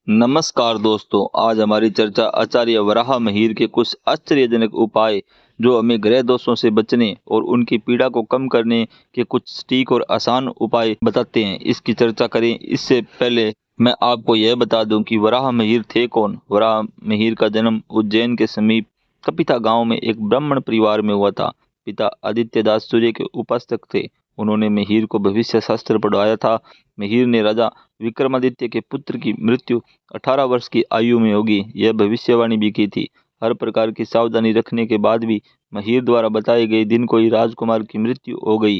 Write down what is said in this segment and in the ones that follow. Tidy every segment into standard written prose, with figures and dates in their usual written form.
नमस्कार दोस्तों, आज हमारी चर्चा आचार्य वराह मिहिर के कुछ आश्चर्यजनक उपाय जो हमें ग्रह दोषों से बचने और उनकी पीड़ा को कम करने के कुछ सटीक और आसान उपाय बताते हैं। इसकी चर्चा करें इससे पहले मैं आपको यह बता दूं कि वराह मिहिर थे कौन। वराह मिहिर का जन्म उज्जैन के समीप कपिता गांव में एक ब्राह्मण परिवार में हुआ था। पिता आदित्य दास सूर्य के उपासक थे। उन्होंने मिहिर को भविष्य शास्त्र पढ़ाया था। मिहिर ने राजा विक्रमादित्य के पुत्र की मृत्यु 18 वर्ष की आयु में होगी, यह भविष्यवाणी भी की थी। हर प्रकार की सावधानी रखने के बाद भी मिहिर द्वारा बताए गए दिन को ही राजकुमार की मृत्यु हो गई।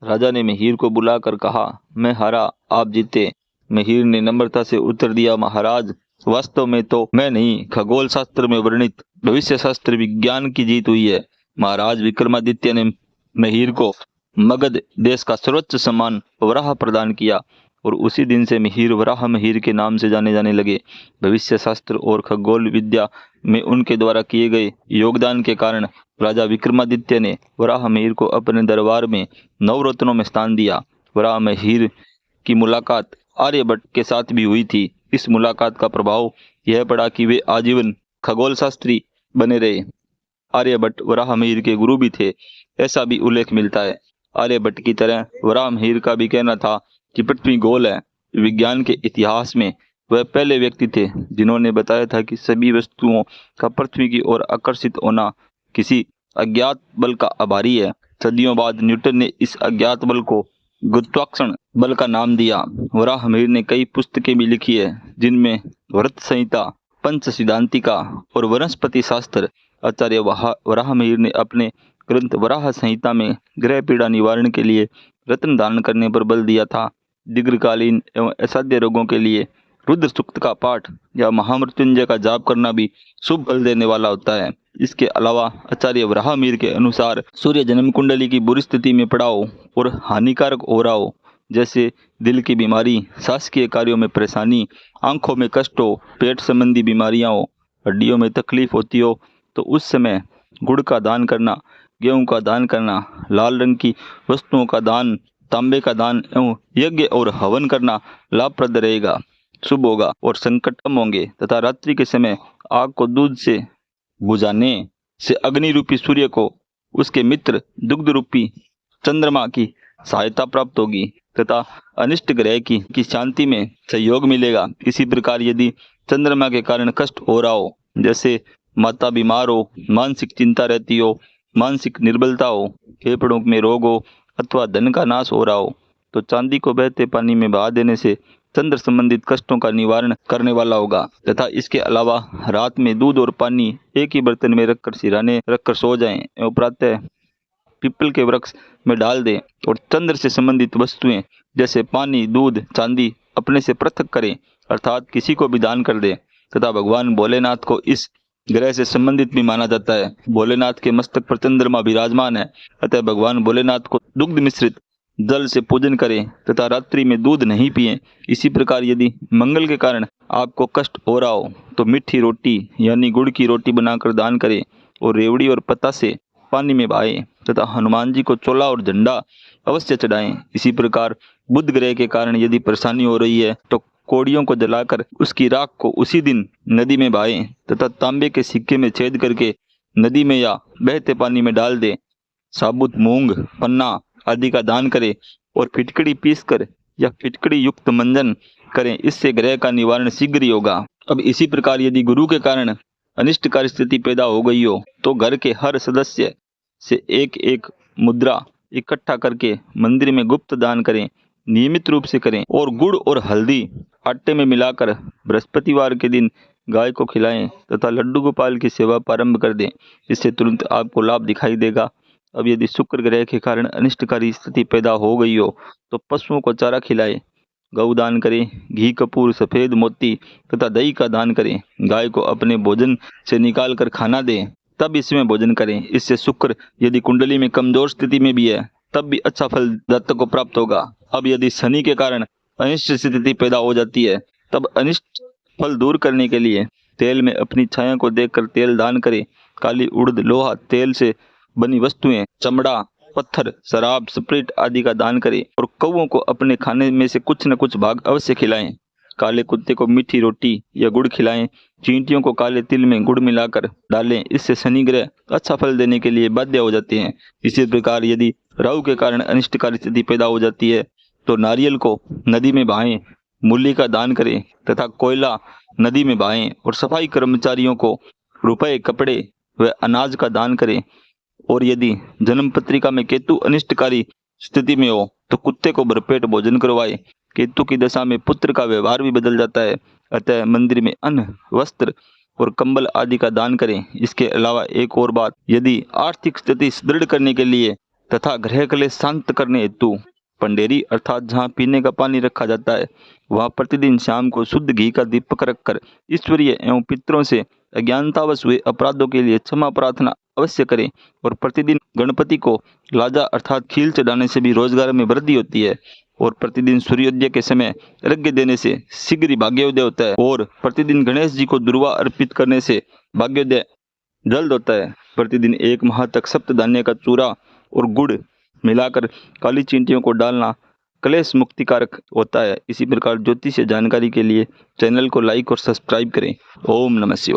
राजा ने मिहिर को बुलाकर कहा, मैं हारा, आप जीते। मिहिर ने नम्रता से उत्तर दिया, महाराज, वास्तव में तो मैं नहीं, खगोल शास्त्र में वर्णित भविष्य शास्त्र विज्ञान की जीत हुई है। महाराज विक्रमादित्य ने मिहिर को मगध देश का सर्वोच्च सम्मान वराह प्रदान किया और उसी दिन से मिहिर वराह मिहिर के नाम से जाने जाने लगे। भविष्य शास्त्र और खगोल विद्या में उनके द्वारा किए गए योगदान के कारण राजा विक्रमादित्य ने वराह मिहिर को अपने दरबार में नवरत्नों में स्थान दिया। वराह मिहिर की मुलाकात आर्यभट्ट के साथ भी हुई थी। इस मुलाकात का प्रभाव यह पड़ा कि वे आजीवन खगोल शास्त्री बने रहे। आर्यभट्ट वराह मिहिर के गुरु भी थे, ऐसा भी उल्लेख मिलता है। आर्यभट्ट की तरह वराह मिहिर का भी कहना था कि पृथ्वी गोल है। विज्ञान के इतिहास में वह पहले व्यक्ति थे जिन्होंने बताया था कि सभी वस्तुओं का पृथ्वी की ओर आकर्षित होना किसी अज्ञात बल का आभारी है। सदियों बाद न्यूटन ने इस अज्ञात बल को गुरुत्वाकर्षण बल का नाम दिया। वराह मिहिर ने कई पुस्तकें भी लिखी है, जिनमें व्रत संहिता, पंच सिद्धांतिका और वनस्पति शास्त्र। आचार्य वराह मिहिर ने अपने ग्रंथ वराह संहिता में ग्रह पीड़ा निवारण के लिए रत्न दान करने पर बल दिया था। दीर्घकालीन एवं असाध्य रोगों के लिए रुद्र सूक्त का पाठ या महामृत्युंजय का जाप करना भी शुभ फल देने वाला होता है। इसके अलावा आचार्य वराह मिहिर के अनुसार सूर्य जन्म कुंडली की बुरी स्थिति में पड़ा हो और हानिकारक हो रहा हो, जैसे दिल की बीमारी, शासकीय कार्यों में परेशानी, आंखों में कष्ट हो, पेट संबंधी बीमारियां हो, हड्डियों में तकलीफ होती हो, तो उस समय गुड़ का दान करना, गेहूं का दान करना, लाल रंग की वस्तुओं का दान, तांबे का दान एवं यज्ञ और हवन करना लाभप्रद रहेगा, शुभ होगा और संकट कम होंगे। तथा रात्रि के समय आग को दूध से बुझाने से अग्नि रूपी सूर्य को उसके मित्र दुग्ध रूपी चंद्रमा की सहायता प्राप्त होगी तथा अनिष्ट ग्रह की शांति में सहयोग मिलेगा। इसी प्रकार यदि चंद्रमा के कारण कष्ट हो रहा हो, जैसे माता बीमार हो, मानसिक चिंता रहती हो, मानसिक निर्बलता हो, फेफड़ों में रोग हो अथवा धन का नाश हो रहा हो, तो चांदी को बहते पानी में बहा देने से चंद्र संबंधित कष्टों का निवारण करने वाला होगा। तथा इसके अलावा रात में दूध और पानी एक ही बर्तन में रखकर सिराने रखकर सो जाएं एवं प्रातः पीपल के वृक्ष में डाल दें और चंद्र से संबंधित वस्तुएं जैसे पानी, दूध, चांदी अपने से पृथक करें, अर्थात किसी को भी दान कर दें। तथा भगवान भोलेनाथ को इस ग्रह से संबंधित भी माना जाता है। भोलेनाथ के मस्तक पर चंद्रमा विराजमान है, अतः भगवान भोलेनाथ को दुग्ध मिश्रित जल से पूजन करें तथा रात्रि में दूध नहीं पिएं। इसी प्रकार यदि मंगल के कारण आपको कष्ट हो रहा हो तो मीठी रोटी यानी गुड़ की रोटी बनाकर दान करें और रेवड़ी और पत्ता से पानी में बहाएं तथा हनुमान जी को चोला और झंडा अवश्य चढ़ाएं। इसी प्रकार बुध ग्रह के कारण यदि परेशानी हो रही है तो कोड़ियों को जलाकर उसकी राख को उसी दिन नदी में बहाएं तथा तांबे के सिक्के में छेद करके नदी में या बहते पानी में डाल दें। साबुत मूंग, पन्ना आदि का दान करें और फिटकड़ी पीसकर या फिटकड़ी युक्त मंजन करें, इससे ग्रह का निवारण शीघ्र ही होगा। अब इसी प्रकार यदि गुरु के कारण अनिष्टकारी स्थिति पैदा हो गई हो तो घर के हर सदस्य से एक एक मुद्रा इकट्ठा करके मंदिर में गुप्त दान करें, नियमित रूप से करें और गुड़ और हल्दी आटे में मिलाकर बृहस्पतिवार के दिन गाय को खिलाएं तथा लड्डू गोपाल की सेवा प्रारंभ कर दें। इससे तुरंत आपको लाभ दिखाई देगा। अब यदि शुक्र ग्रह के कारण अनिष्टकारी स्थिति पैदा हो गई हो तो पशुओं को चारा खिलाएं, गौ दान करें, घी, कपूर, सफेद मोती तथा दही का दान करें, गाय को अपने भोजन से निकाल कर खाना दें, तब इसमें भोजन करें। इससे शुक्र यदि कुंडली में कमजोर स्थिति में भी है तब भी अच्छा फल जातक को प्राप्त होगा। अब यदि शनि के कारण अनिष्ट स्थिति पैदा हो जाती है तब अनिष्ट फल दूर करने के लिए तेल में अपनी छाया को देखकर तेल दान करें। काली उड़द, लोहा, तेल से बनी वस्तुएं, चमड़ा, पत्थर, शराब, स्प्रिट आदि का दान करें और कौओं को अपने खाने में से कुछ न कुछ भाग अवश्य खिलाएं। काले कुत्ते को मीठी रोटी या गुड़ खिलाएं। चींटियों को काले तिल में गुड़ मिलाकर डालें, इससे शनि ग्रह अच्छा फल देने के लिए बाध्य हो जाते हैं। इसी प्रकार यदि राहु के कारण अनिष्टकारी स्थिति पैदा हो जाती है तो नारियल को नदी में बहाएं, मूली का दान करें तथा कोयला नदी में बहाएं और सफाई कर्मचारियों को रुपए, कपड़े व अनाज का दान करें। और यदि जन्म पत्रिका में केतु अनिष्टकारी स्थिति में हो तो कुत्ते को भरपेट भोजन करवाए। केतु की दशा में पुत्र का व्यवहार भी बदल जाता है, अतः मंदिर में अन्न, वस्त्र और कंबल आदि का दान करें। इसके अलावा एक और बात, यदि आर्थिक स्थिति सुदृढ़ करने के लिए तथा गृह कलेश शांत करने हेतु पंडेरी अर्थात जहाँ पीने का पानी रखा जाता है वहाँ प्रतिदिन शाम को शुद्ध घी का दीपक रखकर ईश्वरीय एवं पितरों से अज्ञानतावश हुए अपराधों के लिए क्षमा प्रार्थना अवश्य करें। और प्रतिदिन गणपति को लाजा अर्थात खील चढ़ाने से भी रोजगार में वृद्धि होती है। और प्रतिदिन सूर्योदय के समय अर्घ्य देने से शीघ्र ही भाग्योदय होता है। और प्रतिदिन गणेश जी को दुर्वा अर्पित करने से भाग्योदय जल्द होता है। प्रतिदिन 1 माह तक सप्त धान्य का चूरा और गुड़ मिलाकर काली चींटियों को डालना क्लेश मुक्तिकारक होता है। इसी प्रकार ज्योतिष जानकारी के लिए चैनल को लाइक और सब्सक्राइब करें। ओम नमः शिवाय।